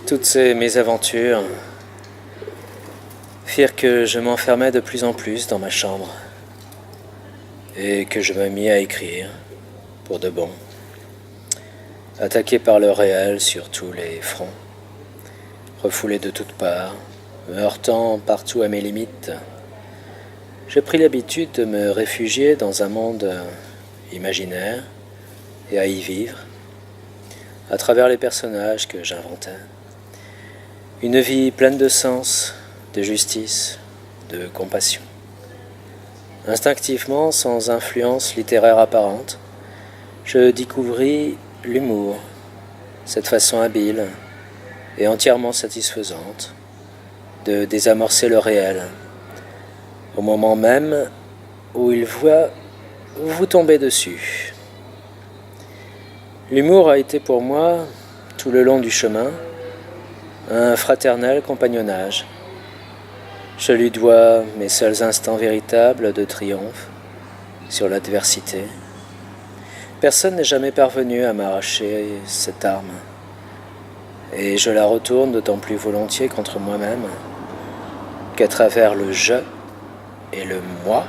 Toutes ces mésaventures firent que je m'enfermais de plus en plus dans ma chambre et que je me mis à écrire pour de bon, attaqué par le réel sur tous les fronts, refoulé de toutes parts, me heurtant partout à mes limites. J'ai pris l'habitude de me réfugier dans un monde imaginaire et à y vivre, à travers les personnages que j'inventais. Une vie pleine de sens, de justice, de compassion. Instinctivement, sans influence littéraire apparente, je découvris l'humour, cette façon habile et entièrement satisfaisante de désamorcer le réel, au moment même où il voit vous tomber dessus. L'humour a été pour moi, tout le long du chemin, un fraternel compagnonnage. Je lui dois mes seuls instants véritables de triomphe sur l'adversité. Personne n'est jamais parvenu à m'arracher cette arme, et je la retourne d'autant plus volontiers contre moi-même qu'à travers le « je » et le « moi »,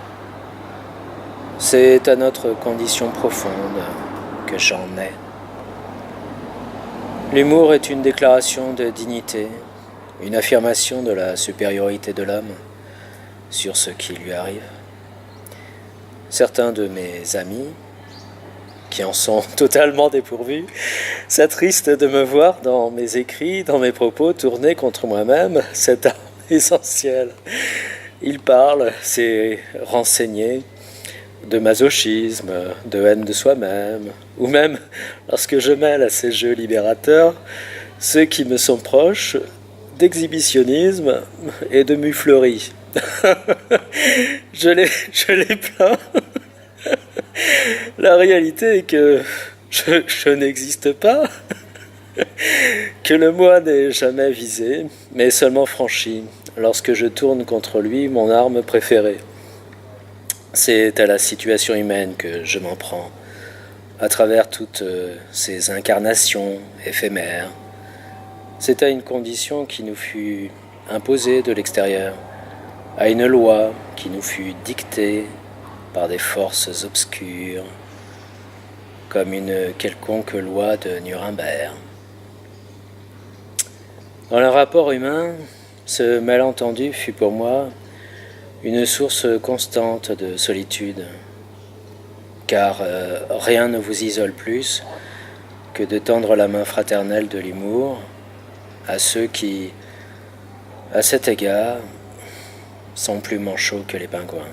c'est à notre condition profonde que j'en ai. L'humour est une déclaration de dignité, une affirmation de la supériorité de l'homme sur ce qui lui arrive. Certains de mes amis, qui en sont totalement dépourvus, s'attristent de me voir dans mes écrits, dans mes propos, tournés contre moi-même, cette arme essentielle. Ils parlent, c'est renseigné, de masochisme, de haine de soi-même, ou même, lorsque je mêle à ces jeux libérateurs, ceux qui me sont proches, d'exhibitionnisme et de muflerie. Je les plains. La réalité est que je n'existe pas, que le moi n'est jamais visé, mais seulement franchi, lorsque je tourne contre lui mon arme préférée. C'est à la situation humaine que je m'en prends, à travers toutes ces incarnations éphémères. C'est à une condition qui nous fut imposée de l'extérieur, à une loi qui nous fut dictée par des forces obscures, comme une quelconque loi de Nuremberg. Dans le rapport humain, ce malentendu fut pour moi une source constante de solitude, car rien ne vous isole plus que de tendre la main fraternelle de l'humour à ceux qui, à cet égard, sont plus manchots que les pingouins.